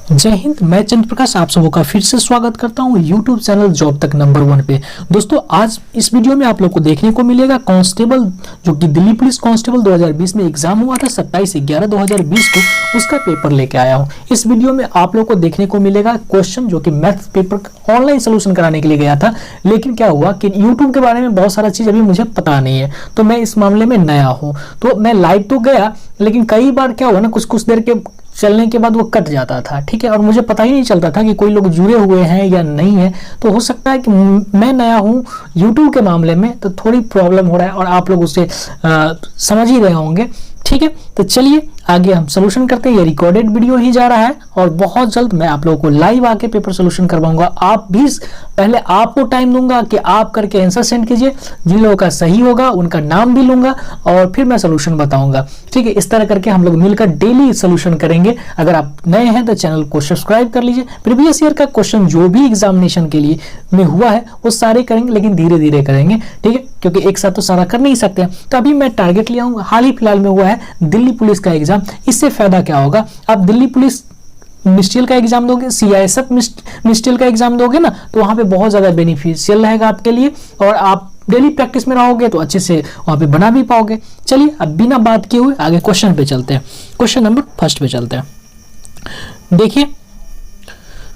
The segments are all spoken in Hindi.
जय हिंद। मैं चंद्र प्रकाश आप सबों का फिर से स्वागत करता हूं YouTube चैनल जॉब तक नंबर 1 पे। दोस्तों आज इस वीडियो में आप लोग को देखने को मिलेगा कांस्टेबल जो कि दिल्ली पुलिस कांस्टेबल 2020 में एग्जाम हुआ था 27/11/2020 को, उसका पेपर लेके आया हूं। इस वीडियो में आप लोग को देखने को मिलेगा क्वेश्चन जो कि मैथ पेपर ऑनलाइन सोल्यूशन कराने के लिए गया था, लेकिन क्या हुआ कि यूट्यूब के बारे में बहुत सारा चीज अभी मुझे पता नहीं है, तो मैं इस मामले में नया हूँ। तो मैं लाइव तो गया, लेकिन कई बार क्या हुआ ना, कुछ देर के चलने के बाद वो कट जाता था, ठीक है, और मुझे पता ही नहीं चलता था कि कोई लोग जुड़े हुए हैं या नहीं है। तो हो सकता है कि मैं नया हूँ यूट्यूब के मामले में, तो थोड़ी प्रॉब्लम हो रहा है और आप लोग उसे समझ ही रहे होंगे, ठीक है। तो चलिए आगे हम सोल्यूशन करते हैं। ये रिकॉर्डेड वीडियो ही जा रहा है और बहुत जल्द मैं आप लोगों को लाइव आके पेपर सोल्यूशन करवाऊंगा। आप भी पहले आपको टाइम दूंगा कि आप करके आंसर सेंड कीजिए, जिन लोगों का सही होगा उनका नाम भी लूंगा और फिर मैं सोल्यूशन बताऊंगा, ठीक है। इस तरह करके हम लोग मिलकर डेली सोल्यूशन करेंगे। अगर आप नए हैं तो चैनल को सब्सक्राइब कर लीजिए। प्रीवियस ईयर का क्वेश्चन जो भी एग्जामिनेशन के लिए में हुआ है वो सारे करेंगे, लेकिन धीरे धीरे करेंगे, ठीक है, क्योंकि एक साथ तो सारा कर नहीं सकते। तो अभी मैं टारगेट लिया हूँ, हाल ही फिलहाल में हुआ है दिल्ली पुलिस का एग्जाम। इससे फायदा क्या होगा, आप दिल्ली पुलिस मिनिस्ट्रियल का एग्जाम दोगे, सीआईएसएफ मिनिस्ट्रियल का एग्जाम दोगे ना, तो वहां पे बहुत ज्यादा बेनिफिशियल रहेगा आपके लिए और आप डेली प्रैक्टिस में रहोगे तो अच्छे से वहां पे बना भी पाओगे। चलिए अब बिना बात किए हुए आगे क्वेश्चन पे चलते हैं। क्वेश्चन नंबर फर्स्ट पे चलते हैं। देखिए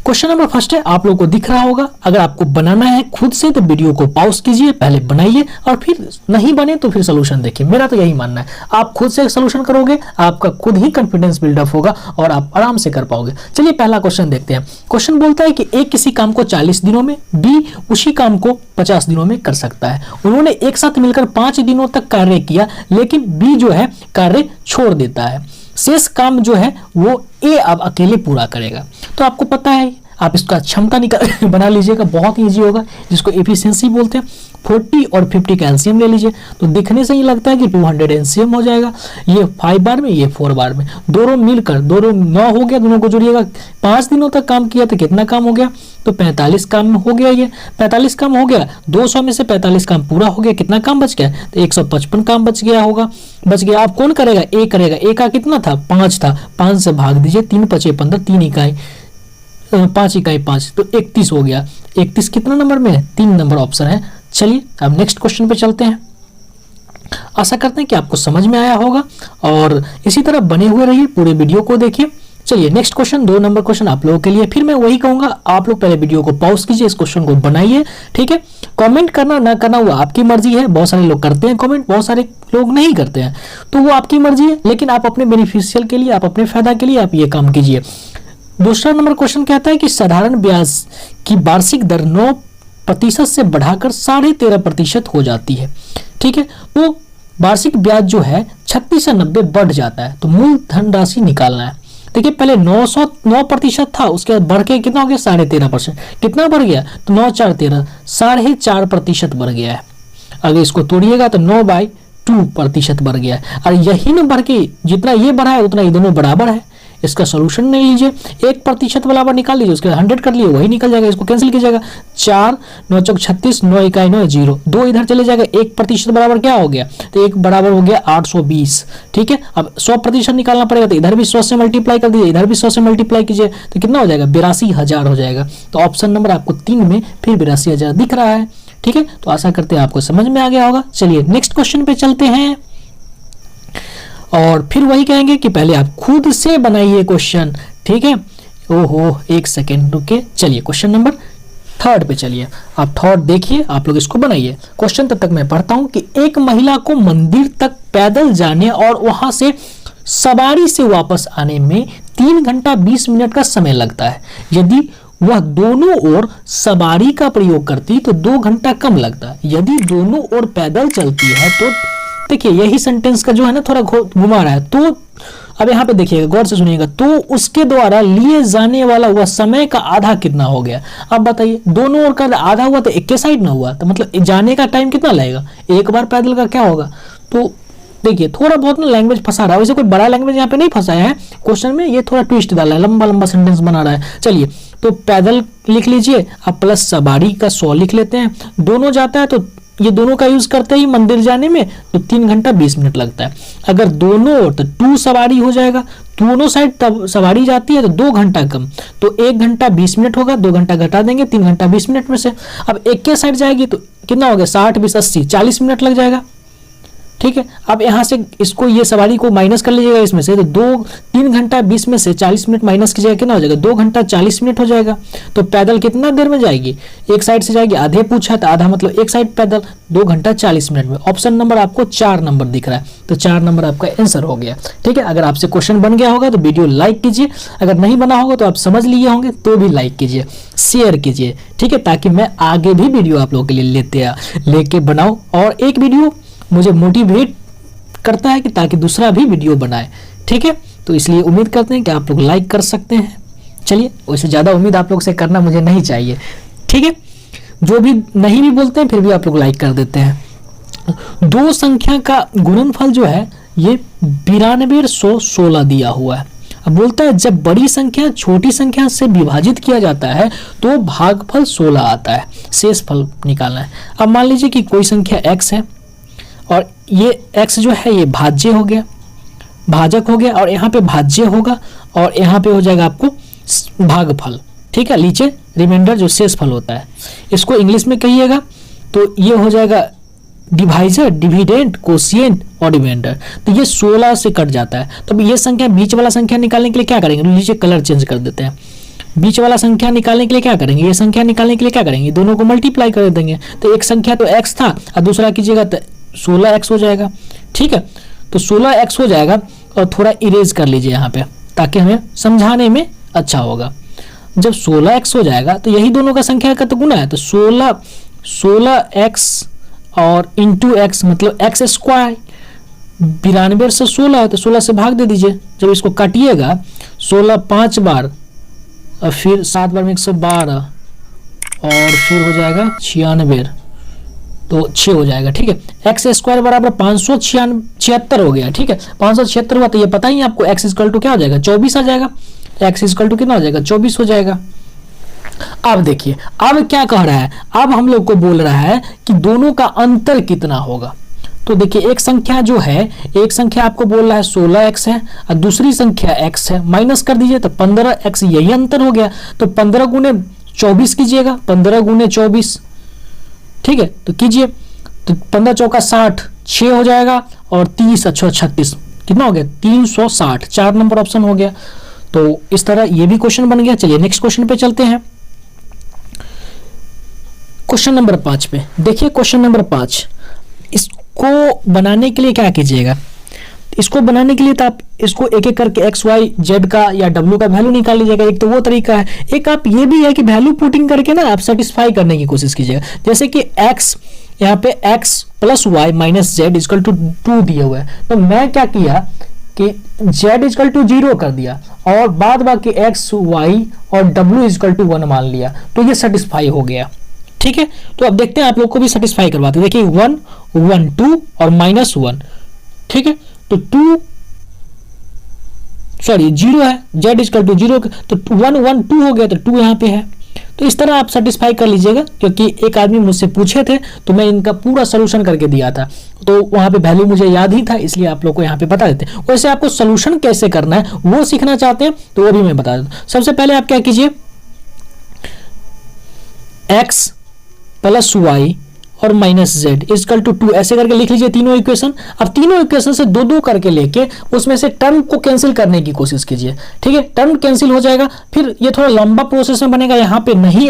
क्वेश्चन नंबर फर्स्ट है, आप लोगों को दिख रहा होगा। अगर आपको बनाना है खुद से तो वीडियो को पॉज कीजिए, पहले बनाइए और फिर नहीं बने तो फिर सोल्यूशन देखिए। मेरा तो यही मानना है, आप खुद से सोल्यूशन करोगे, आपका खुद ही कॉन्फिडेंस बिल्डअप होगा और आप आराम से कर पाओगे। चलिए पहला क्वेश्चन देखते हैं। क्वेश्चन बोलता है कि ए किसी काम को 40 दिनों में, बी उसी काम को 50 दिनों में कर सकता है। उन्होंने एक साथ मिलकर 5 दिनों तक कार्य किया, लेकिन बी जो है कार्य छोड़ देता है। शेष काम जो है वो ए अब अकेले पूरा करेगा। तो आपको पता है, आप इसका क्षमता निकाल बना लीजिएगा, बहुत ईजी होगा, जिसको एफिशिएंसी बोलते हैं। 40 और 50 का एलसीएम ले लीजिए, तो दिखने से ही लगता है कि 200 एलसीएम हो जाएगा। ये 5 बार में, ये 4 बार में, दोनों मिलकर 9 हो गया, दोनों को जोड़िएगा। 5 दिनों तक काम किया तो कितना काम हो गया, तो 45 काम हो गया। ये 45 काम हो गया, 200 में से 45 काम पूरा हो गया, कितना काम बच गया, तो 155 काम बच गया होगा, बच गया। आप कौन करेगा, ए करेगा। ए का कितना था, 5 था, 5 से भाग दीजिए, 3 5 15, 3 इकाई 5 इकाई 5, तो 31 हो गया। 31 कितना नंबर में है, 3 नंबर ऑप्शन है। चलिए अब नेक्स्ट क्वेश्चन पे चलते हैं। आशा करते हैं कि आपको समझ में आया होगा और इसी तरह बने हुए रहिए, पूरे वीडियो को देखिए। चलिए नेक्स्ट क्वेश्चन, 2 नंबर क्वेश्चन आप लोगों के लिए। फिर मैं वही कहूंगा, आप लोग पहले वीडियो को पॉज कीजिए, इस क्वेश्चन को बनाइए, ठीक है। कमेंट करना ना करना वो आपकी मर्जी है। बहुत सारे लोग करते हैं कमेंट, बहुत सारे लोग नहीं करते हैं, तो वो आपकी मर्जी है, लेकिन आप अपने बेनिफिशियल के लिए, आप अपने फायदा के लिए आप ये काम कीजिए। दूसरा नंबर क्वेश्चन कहता है कि साधारण ब्याज की वार्षिक दर 9% से बढ़ाकर 13.5% हो जाती है, ठीक है। तो वार्षिक ब्याज जो है 36 से 90 बढ़ जाता है, तो मूल धन राशि निकालना है। देखिए पहले 9% था, उसके बाद बढ़ के कितना हो गया, 13.5%। कितना बढ़ गया, तो 9 4 13, 4.5% बढ़ गया है। अगर इसको तोड़िएगा तो 9/2% बढ़ गया है। और यही न बढ़ के जितना ये बढ़ा है उतना ये दोनों बराबर है। इसका सोल्यूशन नहीं लीजिए, 1% बराबर निकाल लीजिए, उसके 100 कर लिए, वही निकल जाएगा। इसको कैंसिल कीजिएगा, 4 9 चौक 36, 9 इकाई 9 0, 2 इधर चले जाएगा। 1% बराबर क्या हो गया, तो 1 बराबर हो गया 820, ठीक है। अब 100% निकालना पड़ेगा, तो इधर भी 100 से मल्टीप्लाई कर दीजिए, इधर भी 100 से मल्टीप्लाई कीजिए, तो कितना हो जाएगा, 82,000 हो जाएगा। तो ऑप्शन नंबर आपको 3 में फिर 82,000 दिख रहा है, ठीक है। तो आशा करते हैं आपको समझ में आ गया होगा। चलिए नेक्स्ट क्वेश्चन पे चलते हैं और फिर वही कहेंगे कि पहले आप खुद से बनाइए क्वेश्चन, ठीक है। ओहो 1 सेकेंड रुके। चलिए क्वेश्चन नंबर 3 पे चलिए, आप 3 देखिए, आप लोग इसको बनाइए। क्वेश्चन तब तक मैं पढ़ता हूं कि एक महिला को मंदिर तक पैदल जाने और वहां से सवारी से वापस आने में 3 घंटा 20 मिनट का समय लगता है। यदि वह दोनों ओर सवारी का प्रयोग करती तो 2 घंटा कम लगता। यदि दोनों ओर पैदल चलती है तो, देखिए यही सेंटेंस का जो है ना थोड़ा घुमा रहा है, तो अब यहाँ पे देखिएगा, गौर से सुनिएगा, तो उसके द्वारा लिए जाने वाला वह समय का आधा कितना हो गया। अब बताइए, दोनों ओर का आधा हुआ तो एक के साइड ना हुआ, तो मतलब जाने का टाइम कितना लगेगा, एक बार पैदल का क्या होगा। तो देखिए थोड़ा बहुत ना लैंग्वेज फंसा रहा है, वैसे कोई बड़ा लैंग्वेज यहाँ पे नहीं फंसाया है क्वेश्चन में, ये थोड़ा ट्विस्ट डाला है, लंबा लंबा सेंटेंस बना रहा है। चलिए तो पैदल लिख लीजिए, अब प्लस सवारी का 100 लिख लेते हैं। दोनों जाता है तो ये दोनों का यूज करते ही मंदिर जाने में तो 3 घंटा 20 मिनट लगता है। अगर दोनों तो 2 सवारी हो जाएगा, दोनों साइड तब सवारी जाती है तो 2 घंटा कम, तो 1 घंटा 20 मिनट होगा, 2 घंटा घटा देंगे 3 घंटा 20 मिनट में से। अब एक के साइड जाएगी तो कितना हो गया, 60 20 80 40 मिनट लग जाएगा। ठीक है, अब यहां से इसको ये सवारी को माइनस कर लीजिएगा इसमें से, तो 3 घंटा 20 में से 40 मिनट माइनस कीजिएगा, कितना हो जाएगा 2 घंटा 40 मिनट हो जाएगा। तो पैदल कितना देर में जाएगी, एक साइड से जाएगी, आधे पूछा तो आधा मतलब एक साइड पैदल 2 घंटा 40 मिनट में। ऑप्शन नंबर आपको 4 नंबर दिख रहा है, तो 4 नंबर आपका आंसर हो गया। ठीक है, अगर आपसे क्वेश्चन बन गया होगा तो वीडियो लाइक कीजिए, अगर नहीं बना होगा तो आप समझ लिए होंगे तो भी लाइक कीजिए, शेयर कीजिए। ठीक है, ताकि मैं आगे भी वीडियो आप लोगों के लिए लेके बनाऊं, और एक वीडियो मुझे मोटिवेट करता है कि ताकि दूसरा भी वीडियो बनाए। ठीक है, तो इसलिए उम्मीद करते हैं कि आप लोग लाइक कर सकते हैं। चलिए, वैसे ज़्यादा उम्मीद आप लोग से करना मुझे नहीं चाहिए। ठीक है, जो भी नहीं भी बोलते हैं फिर भी आप लोग लाइक कर देते हैं। 2 संख्या का गुणनफल जो है ये 9216 दिया हुआ है। अब बोलता है जब बड़ी संख्या छोटी संख्या से विभाजित किया जाता है तो भागफल 16 आता है, शेष फल निकालना है। अब मान लीजिए कि कोई संख्या x है और ये x जो है ये भाज्य हो गया, भाजक हो गया, और यहाँ पे भाज्य होगा और यहाँ पे हो जाएगा आपको भागफल। ठीक है, नीचे रिमाइंडर जो शेष फल होता है, इसको इंग्लिश में कहिएगा तो ये हो जाएगा डिवाइजर, डिविडेंड, कोशिएंट और रिमाइंडर। तो ये 16 से कट जाता है। तो ये संख्या बीच वाला संख्या निकालने के लिए क्या करेंगे, नीचे कलर चेंज कर देते हैं। बीच वाला संख्या निकालने के लिए क्या करेंगे, ये संख्या निकालने के लिए क्या करेंगे, दोनों को मल्टीप्लाई कर देंगे। तो एक संख्या तो x था और दूसरा कीजिएगा तो 16x हो जाएगा। ठीक है, तो 16x हो जाएगा और थोड़ा इरेज कर लीजिए यहाँ पे ताकि हमें समझाने में अच्छा होगा। जब 16x हो जाएगा तो यही दोनों का संख्या का तो गुना है, तो 16x और इंटू x मतलब x स्क्वायर। 92 से 16 है तो 16 से भाग दे दीजिए। जब इसको काटिएगा 16 5 बार और फिर 7 बार में 112 और फिर हो जाएगा 96, तो 6 हो जाएगा। ठीक है, एक्स स्क्वायर बराबर 576 हो गया। ठीक है, 576 हुआ तो ये पता ही आपको x इक्वल टू क्या हो जाएगा 24 आ जाएगा। x इक्वल टू कितना हो जाएगा 24 हो जाएगा। अब देखिए अब क्या कह रहा है, अब हम लोग को बोल रहा है कि दोनों का अंतर कितना होगा। तो देखिए एक संख्या जो है, एक संख्या आपको बोल रहा है 16x है और दूसरी संख्या x है, माइनस कर दीजिए तो 15x, यही अंतर हो गया। तो 15 गुने 24 कीजिएगा, 15 गुने 24। ठीक है, तो कीजिए तो 15 चौका 60, 6 हो जाएगा और 30 अच्छो 36, कितना हो गया 360। 4 नंबर ऑप्शन हो गया। तो इस तरह ये भी क्वेश्चन बन गया। चलिए नेक्स्ट क्वेश्चन पे चलते हैं। क्वेश्चन नंबर 5 पे देखिए, क्वेश्चन नंबर 5, इसको बनाने के लिए क्या कीजिएगा, इसको बनाने के लिए तो आप इसको एक एक करके एक्स वाई जेड का या डब्ल्यू का वैल्यू निकाल लीजिएगा। एक तो वो तरीका है, एक आप ये भी है कि वैल्यू पुटिंग करके ना आप सेटिस्फाई करने की कोशिश कीजिएगा। जैसे कि x यहाँ पे x plus y minus z equal to 2 दिया हुआ है, तो मैं क्या किया कि z इजकल टू 0 कर दिया और बाद बाकी x y और w इजकल टू 1 मान लिया, तो ये सेटिस्फाई हो गया। ठीक है, तो अब देखते हैं आप लोग को भी सेटिस्फाई करवाते हैं। देखिए 1 1 2 और माइनस 1। ठीक है, तो 0 है, z इजकल टू 0, तो 1 1 2 हो गया, तो 2 यहाँ पे है। तो इस तरह आप सेटिस्फाई कर लीजिएगा, क्योंकि एक आदमी मुझसे पूछे थे तो मैं इनका पूरा सोल्यूशन करके दिया था, तो वहां पे वैल्यू मुझे याद ही था, इसलिए आप लोग को यहाँ पे बता देते हैं। वैसे आपको सोल्यूशन कैसे करना है वो सीखना चाहते हैं तो वो भी मैं बता देता हूँ। सबसे पहले आप क्या कीजिए, x प्लस वाई और माइनस जेड इजकल टू 2 ऐसे करके लिख लीजिए तीनों इक्वेशन। अब तीनों इक्वेशन से दो दो करके लेके उसमें से टर्म को कैंसिल करने की कोशिश कीजिए। ठीक है, टर्म कैंसिल हो जाएगा, फिर ये थोड़ा लंबा प्रोसेस में बनेगा, यहाँ पे नहीं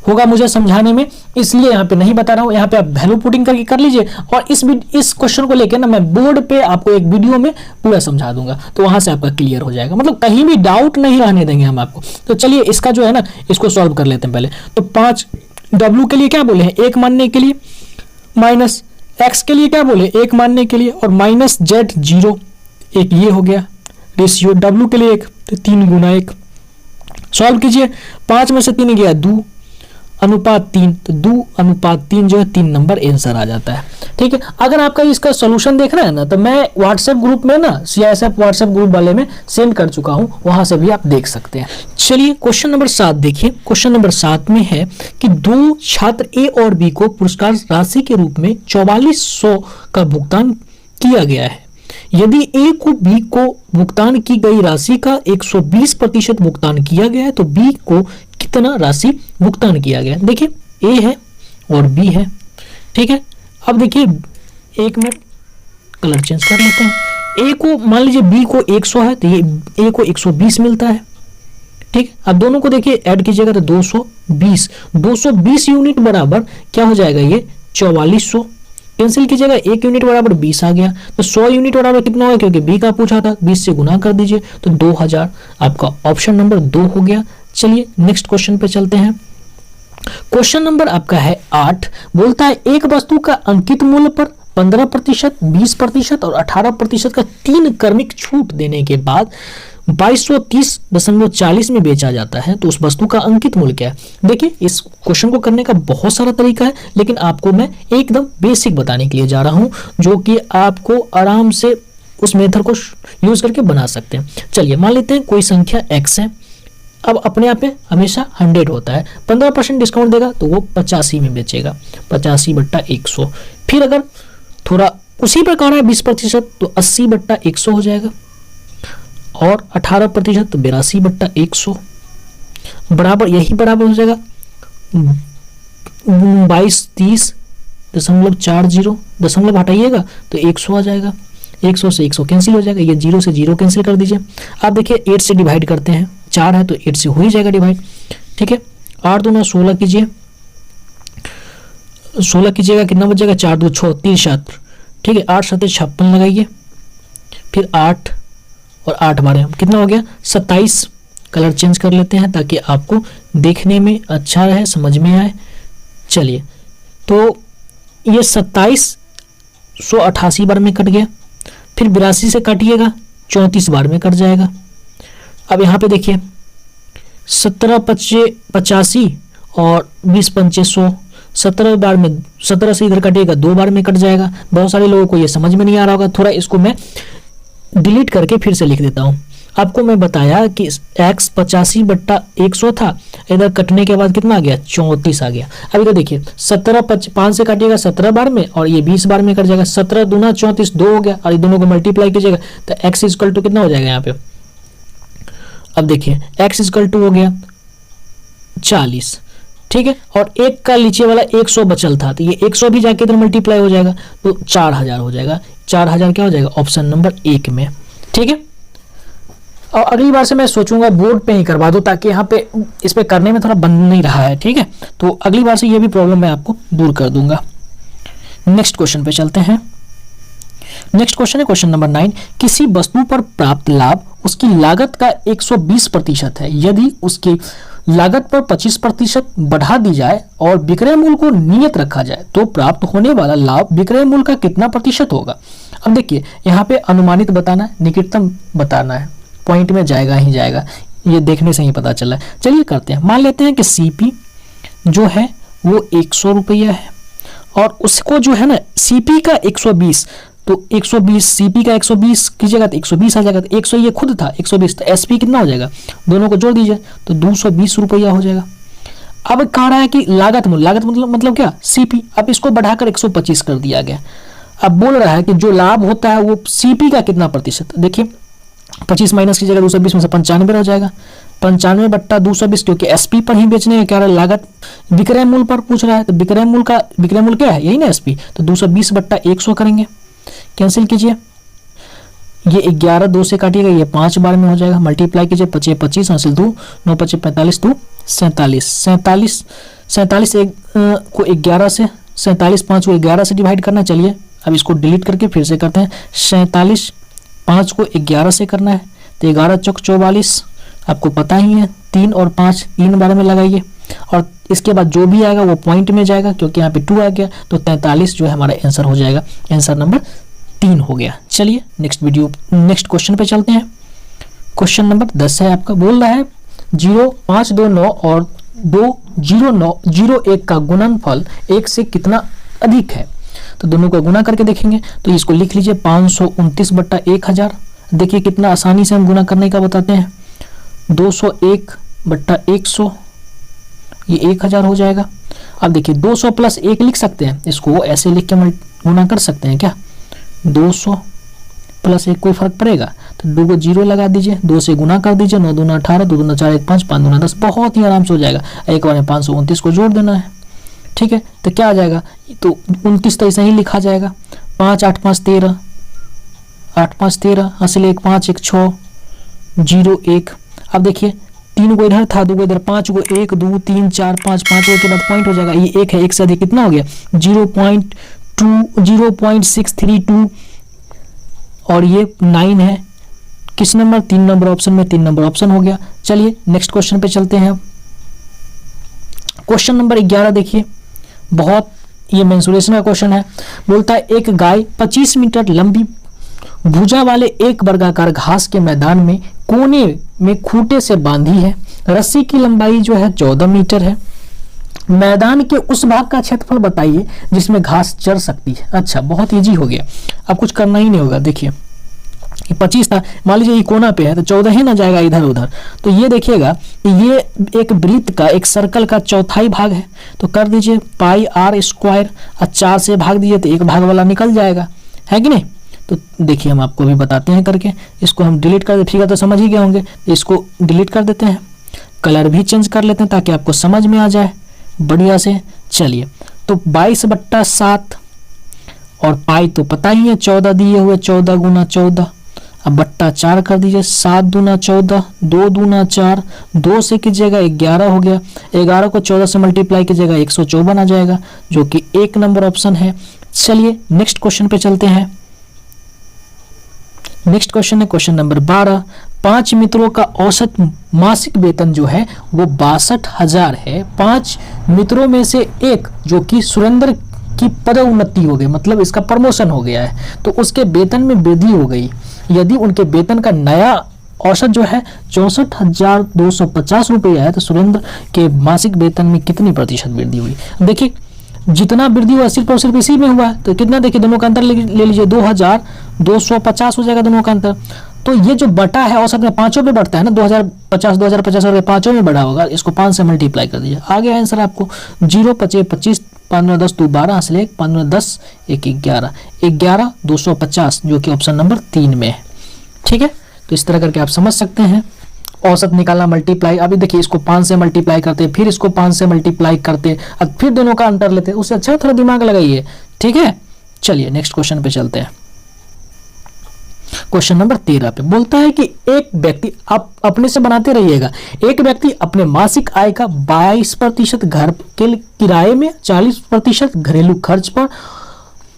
होगा मुझे समझाने में, इसलिए यहाँ पे नहीं बता रहा हूँ। यहाँ पे आप वैल्यू पुटिंग करके कर लीजिए, और इस क्वेश्चन को लेकर ना मैं बोर्ड पे आपको एक वीडियो में पूरा समझा दूंगा, तो वहां से आपका क्लियर हो जाएगा, मतलब कहीं भी डाउट नहीं रहने देंगे हम आपको। तो चलिए इसका जो है ना इसको सॉल्व कर लेते हैं पहले। तो 5 W के लिए क्या बोले हैं 1 मानने के लिए, माइनस x के लिए क्या बोले 1 मानने के लिए, और माइनस z 0, एक ये हो गया रेशियो। W के लिए 1 तो 3 गुना 1। सॉल्व कीजिए, 5 में से 3 गया 2 2:3, तो 2:3 जो है 3 नंबर आंसर आ जाता है। ठीक है, अगर आपका इसका सोल्यूशन देखना है ना तो मैं व्हाट्सएप ग्रुप में ना CISF व्हाट्सएप ग्रुप वाले में सेंड कर चुका हूं, वहां से भी आप देख सकते हैं। चलिए क्वेश्चन नंबर 7 देखिए। क्वेश्चन नंबर 7 में है कि 2 छात्र ए और बी को पुरस्कार राशि के रूप में 4400 का भुगतान किया गया है। यदि ए को बी को भुगतान की गई राशि का 120% भुगतान किया गया है तो बी को कितना राशि भुगतान किया गया है। देखिए ए है और बी है। ठीक है, अब देखिए एक मिनट कलर चेंज कर लेते हैं। ए को मान लीजिए बी को 100 है तो ये ए को 120 मिलता है। ठीक, अब दोनों को देखिए ऐड कीजिएगा तो 220 यूनिट बराबर क्या हो जाएगा, ये 4400। कैंसिल कीजिएगा, 1 यूनिट बराबर 20 आ गया, तो 100 यूनिट बराबर कितना होगा, क्योंकि बी का पूछा था, 20 से गुना कर दीजिए तो 2000। आपका ऑप्शन नंबर 2 हो गया। चलिए नेक्स्ट क्वेश्चन पे चलते हैं। क्वेश्चन नंबर आपका है 8, बोलता है एक वस्तु का अंकित मूल्य पर 15%, 20% और 18% का 3 क्रमिक छूट देने के बाद 2230.40 में बेचा जाता है, तो उस वस्तु का अंकित मूल्य क्या है। देखिए इस क्वेश्चन को करने का बहुत सारा तरीका है, लेकिन आपको मैं एकदम बेसिक बताने के लिए जा रहा हूं जो कि आपको आराम से उस मेथड को यूज करके बना सकते हैं। चलिए मान लेते हैं कोई संख्या x है। अब अपने आप में हमेशा 100 होता है, 15% डिस्काउंट देगा तो वो 85 में बेचेगा, 85/100। फिर अगर थोड़ा उसी प्रकार है 20% तो 80/100 हो जाएगा, और 18% तो 82/100 बराबर, यही बराबर हो जाएगा 2230.40, दशमलव हटाइएगा तो 100 आ जाएगा। 100 से 100 कैंसिल हो जाएगा, ये 0 से 0 कैंसिल कर दीजिए। आप देखिए 8 से डिवाइड करते हैं, 4 है तो 8 से हो ही जाएगा डिवाइड। ठीक है, 8 दूना 16 कीजिए, 16 कीजिएगा कितना बचेगा, 4 2 6 3 ठीक है, 8 7 56 लगाइए, फिर 8 और 8 12 कितना हो गया 27। कलर चेंज कर लेते हैं ताकि आपको देखने में अच्छा रहे, समझ में आए। चलिए तो ये 2788 बार में कट गया, फिर 82 से काटिएगा 34 बार में कट जाएगा। अब यहाँ पे देखिए 17×5 = 85 और 20×5 = 100, 17 बार में 17 से इधर कटिएगा 2 बार में कट जाएगा। बहुत सारे लोगों को ये समझ में नहीं आ रहा होगा, थोड़ा इसको मैं डिलीट करके फिर से लिख देता हूं। आपको मैं बताया कि x 85/100 था, इधर कटने के बाद कितना आ गया 34 आ गया। अब इधर देखिए 5 से काटिएगा 17 बार में और ये 20 बार में कट जाएगा, 17 दूना 34 2 हो गया, और ये दोनों को मल्टीप्लाई कीजिएगा तो x = कितना हो जाएगा यहाँ पे। अब देखिए x = हो गया 40, ठीक है, और एक का नीचे वाला 100 बचल था तो ये 100 भी जाके इधर मल्टीप्लाई हो जाएगा तो 4000 हो जाएगा। 4000 क्या हो जाएगा ऑप्शन नंबर 1 में। ठीक है, और अगली बार से मैं सोचूंगा बोर्ड पे ही करवा दो ताकि यहाँ पे इस पे करने में थोड़ा बन नहीं रहा है। ठीक है, तो अगली बार से ये भी प्रॉब्लम मैं आपको दूर कर दूंगा। नेक्स्ट क्वेश्चन पे चलते हैं। नेक्स्ट क्वेश्चन है क्वेश्चन नंबर 9, किसी वस्तु पर प्राप्त लाभ उसकी लागत का 120% है। यदि उसकी लागत पर 25% बढ़ा दी जाए और विक्रय मूल्य को नियत रखा जाए तो प्राप्त होने वाला लाभ विक्रय मूल्य का कितना प्रतिशत होगा। अब देखिए यहाँ पे अनुमानित बताना है, निकटतम बताना है, पॉइंट में जाएगा ही जाएगा, ये देखने से ही पता चला है। चलिए करते हैं, मान लेते हैं कि सीपी जो है वो 100 रुपया है और उसको जो है ना सीपी का 120, तो 120 सीपी का 120 कीजिएगा तो 120 आ जाएगा, तो 100 ये खुद था 120, तो एसपी कितना हो जाएगा, दोनों को जोड़ दीजिए तो 220 रुपया हो जाएगा। अब कह रहा है कि लागत मूल्य, लागत मतलब क्या सीपी, अब इसको बढ़ाकर 125 कर दिया गया। अब बोल रहा है कि जो लाभ होता है वो सीपी का कितना प्रतिशत। देखिए 25 माइनस कीजिएगा 220 में से 95 हो जाएगा, 95/220, क्योंकि एसपी पर ही बेचने का क्या रहा है, लागत विक्रय मूल्य पर पूछ रहा है, तो विक्रय मूल्य क्या है यही ना एसपी, तो 220/100 करेंगे, कैंसिल कीजिए, ये 11 2 से काटिएगा, ये 5 बार में हो जाएगा, मल्टीप्लाई कीजिए 25 25 हासिल 2 9 5 45 2 47 को 11 से 47 5 को 11 से डिवाइड करना। चलिए अब इसको डिलीट करके फिर से करते हैं, 47 5 को 11 से करना है तो 11 चौक 44, आपको पता ही है 3 और 5 3 बार में लगाइए, और इसके बाद जो भी आएगा वो पॉइंट में जाएगा क्योंकि यहाँ पे 2 आ गया, तो 43 जो है हमारा आंसर हो जाएगा, आंसर नंबर 3 हो गया। चलिए नेक्स्ट क्वेश्चन पे चलते हैं। क्वेश्चन नंबर 10 है आपका, बोल रहा है 0 5 2 9 और 2 0.01 का गुणनफल 1 से कितना अधिक है। तो दोनों को गुना करके देखेंगे। तो इसको लिख लीजिए 529 बट्टा 1000। देखिए कितना आसानी से हम गुना करने का बताते हैं। 201 बट्टा 100 ये 1000 हो जाएगा। अब देखिए 200 प्लस 1 लिख सकते हैं, इसको ऐसे लिख के गुना कर सकते हैं क्या। 200 प्लस 1 कोई फर्क पड़ेगा, तो 2 को 0 लगा दीजिए, 2 से गुना कर दीजिए, 9 दूना 18, 2 दूना 4, 1 5, 5 दूना 10, बहुत ही आराम से हो जाएगा। एक बार में 529 को जोड़ देना है, ठीक है। तो क्या आ जाएगा, तो 29 तो ऐसा ही लिखा जाएगा। 5 8 5 13, 8 5 13, हासिल 1 5 1 6 0 1। अब देखिए 3 को इधर था, 2 को इधर, 5 को 1 2 3 4 5, 5 के बाद पॉइंट हो जाएगा, ये 1 है, 1 से अधिक कितना हो गया 0.632 और ये 9 है। किस नंबर, 3 नंबर ऑप्शन में, 3 नंबर ऑप्शन हो गया। चलिए नेक्स्ट क्वेश्चन पे चलते हैं। क्वेश्चन नंबर 11 देखिए, बहुत ये मेंसुरेशन का क्वेश्चन है। बोलता है एक गाय 25 मीटर लंबी भुजा वाले एक वर्गाकार घास के मैदान में कोने में खूंटे से बांधी है। रस्सी की लंबाई जो है 14 मीटर है। मैदान के उस भाग का क्षेत्रफल बताइए जिसमें घास चर सकती है। अच्छा, बहुत इजी हो गया, अब कुछ करना ही नहीं होगा। देखिए 25 था, मान लीजिए ये कोना पे है तो 14 ही ना जाएगा इधर उधर। तो ये देखिएगा ये एक वृत्त का, एक सर्कल का चौथाई भाग है। तो कर दीजिए पाई आर स्क्वायर, और 4 से भाग दीजिए तो एक भाग वाला निकल जाएगा, है कि नहीं। तो देखिए हम आपको भी बताते हैं करके, इसको हम डिलीट कर देते, फिगर तो समझ ही गए होंगे। इसको डिलीट कर देते हैं, कलर भी चेंज कर लेते हैं ताकि आपको समझ में आ जाए बढ़िया से। चलिए तो 22/7 और पाई तो पता ही है 14 दिए हुए, 14 गुना 14, अब बट्टा 4 कर दीजिए, 7 दूना 14, 2 दूना 4, 2 से कीजिएगा 11 हो गया, 11 को 14 से मल्टीप्लाई कीजिएगा 154 आ जाएगा, जो कि 1 नंबर ऑप्शन है। चलिए नेक्स्ट क्वेश्चन पे चलते हैं। नेक्स्ट क्वेश्चन है क्वेश्चन नंबर 12। 5 मित्रों का औसत मासिक वेतन जो है वो 62,000 है। 5 मित्रों में से एक जो कि सुरेंद्र की पदोन्नति हो गई, मतलब इसका प्रमोशन हो गया है, तो उसके वेतन में वृद्धि हो गई। यदि उनके वेतन का नया औसत जो है 64,250 रुपया है, तो सुरेंद्र के मासिक वेतन में कितनी प्रतिशत वृद्धि हुई। देखिए जितना वृद्धि हुआ सिर्फ और सिर्फ इसी में हुआ है, तो कितना देखिए दोनों का अंतर ले लीजिए, 2,250 हो जाएगा दोनों का अंतर। तो ये जो बटा है औसत में पांचों में बढ़ता है ना, 2050 और पांचों में बढ़ा होगा, इसको 5 से मल्टीप्लाई कर दीजिए, आ गया आंसर आपको। 0 5 25, 5 10 2 12, हासिल 1, 5 10 1 11, 11,250 जो कि ऑप्शन नंबर 3 में है, ठीक है। तो इस तरह करके आप समझ सकते हैं औसत निकालना, मल्टीप्लाई। अभी देखिए इसको 5 से मल्टीप्लाई करते, फिर इसको 5 से मल्टीप्लाई करते, अब फिर दोनों का अंतर लेते, उससे अच्छा थोड़ा दिमाग लगाइए, ठीक है। चलिए नेक्स्ट क्वेश्चन पे चलते हैं। क्वेश्चन नंबर 13 पे बोलता है कि एक व्यक्ति, आप अपने से बनाते रहिएगा, एक व्यक्ति अपने मासिक आय का 22% घर के किराए में, 40% घरेलू खर्च पर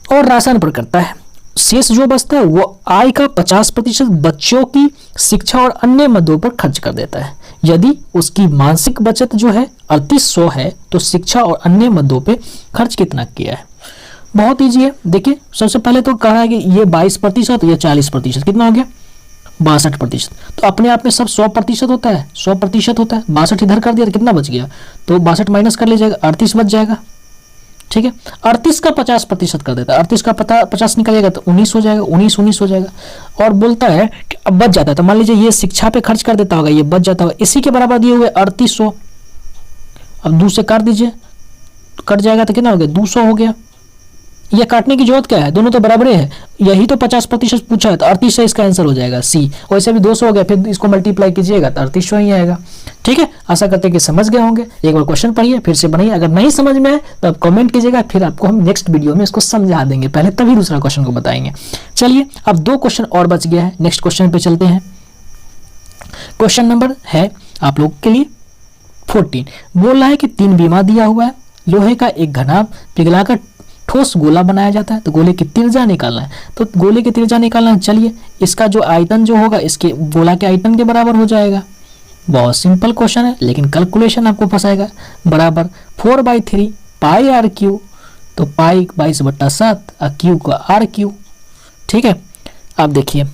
और राशन पर करता है। शेष जो बचता है वो आय का 50% बच्चों की शिक्षा और अन्य मदों पर खर्च कर देता है। यदि उसकी मासिक बचत जो है 3800 है, तो शिक्षा और अन्य मदों पे खर्च कितना किया है। बहुत ईजी है। देखिए सबसे पहले तो कहा है कि ये 22%, ये 40%, कितना हो गया 62%। तो अपने आप में सब 100% होता है, 100% होता है। 62 इधर कर दिया तो कितना बच गया, तो 62 माइनस कर लीजिएगा, 38 बच जाएगा, ठीक है। 38 का 50% कर देता है, 38 का 50 निकलेगा तो 19 हो जाएगा, 19 हो जाएगा। और बोलता है कि अब बच जाता है, तो मान लीजिए ये शिक्षा पे खर्च कर देता होगा, ये बच जाता होगा, इसी के बराबर दिए हुए 3800, अब 2 से काट दीजिए, कट जाएगा तो कितना हो गया 200 हो गया। ये काटने की जरूरत क्या है, दोनों तो बराबर है, यही तो 50% पूछा है, तो 38 से इसका आंसर हो जाएगा सी। वैसे भी 200 हो गया, फिर इसको मल्टीप्लाई कीजिएगा तो 3800 ही आएगा, ठीक है। आशा करते हैं कि समझ गए होंगे। एक बार क्वेश्चन पढ़िए, फिर से बनाइए, अगर नहीं समझ में आए तो आप कमेंट कीजिएगा, फिर आपको हम नेक्स्ट वीडियो में इसको समझा देंगे, पहले तभी दूसरा क्वेश्चन को बताएंगे। चलिए अब 2 क्वेश्चन और बच गया है, नेक्स्ट क्वेश्चन पे चलते हैं। क्वेश्चन नंबर है आप लोग के लिए 14। बोल रहा है कि 3 बीमा दिया हुआ है, लोहे का एक घना पिघलाकर ठोस गोला बनाया जाता है, तो गोले की त्रिज्या निकालना है। तो गोले की त्रिज्या निकालना है, चलिए इसका जो आयतन जो होगा इसके गोला के आयतन के बराबर हो जाएगा। बहुत सिंपल क्वेश्चन है, लेकिन कैलकुलेशन आपको फंसाएगा। बराबर 4/3 पाई आर क्यू, तो पाई 22/7 और क्यू का आर क्यू, ठीक है। अब देखिए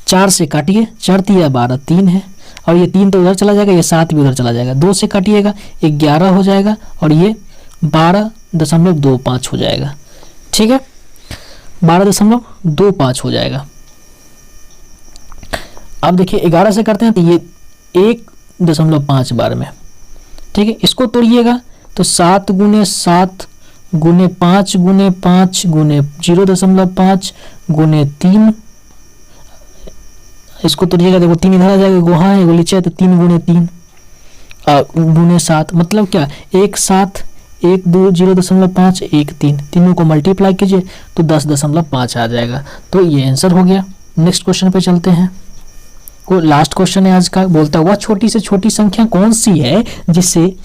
4 से काटिए, 4 3 12 3 है, और ये 3 तो उधर चला जाएगा, ये 7 भी उधर चला जाएगा, 2 से काटिएगा 11 हो जाएगा और ये 12.25 हो जाएगा। ठीक है, 12.25 हो जाएगा। अब देखिए 11 से करते हैं तो ये 1.5 बार में। ठीक है, इसको तोड़िएगा तो 7 गुने 7 गुने 5 गुने 5 गुने 0.5 गुने 3, इसको तोड़िएगा, देखो 3 इधर आ जाएगा, वहाँ है, नीचे है, तो 3 गुने 3 गुने 7, मतलब क्या 1 7 1 2 0.5 1 3, तीनों को मल्टीप्लाई कीजिए तो 10.5 आ जाएगा। तो ये आंसर हो गया। नेक्स्ट क्वेश्चन पे चलते हैं। को लास्ट क्वेश्चन है आज का। बोलता है वह छोटी से छोटी संख्या कौन सी है जिसे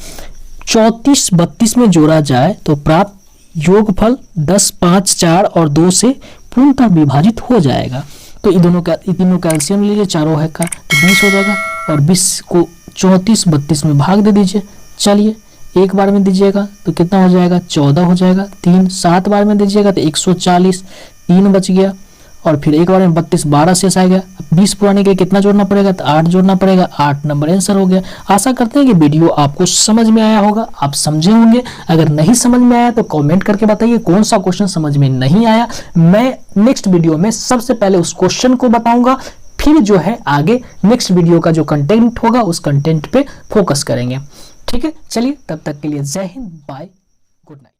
34 32 में जोड़ा जाए तो प्राप्त योगफल 10 5 4 और 2 से पूर्णतः विभाजित हो जाएगा। तो ये तीनों कैल्शियम लीजिए, चारों है का तो 20 हो जाएगा और 20 को 34 32 में भाग दे दीजिए। चलिए एक बार में दीजिएगा तो कितना हो जाएगा, 14 हो जाएगा। 3 7 बार में दीजिएगा तो 140, 3 बच गया और फिर एक बार में 32, 12 शेष आ गया। 20 पुराने के लिए कितना जोड़ना पड़ेगा, तो 8 जोड़ना पड़ेगा। 8 नंबर आंसर हो गया। आशा करते हैं कि वीडियो आपको समझ में आया होगा, आप समझे होंगे। अगर नहीं समझ में आया तो कमेंट करके बताइए कौन सा क्वेश्चन समझ में नहीं आया। मैं नेक्स्ट वीडियो में सबसे पहले उस क्वेश्चन को बताऊंगा, फिर जो है आगे नेक्स्ट वीडियो का जो कंटेंट होगा उस कंटेंट पे फोकस करेंगे। ठीक है, चलिए तब तक के लिए जय हिंद, बाय, गुड नाइट।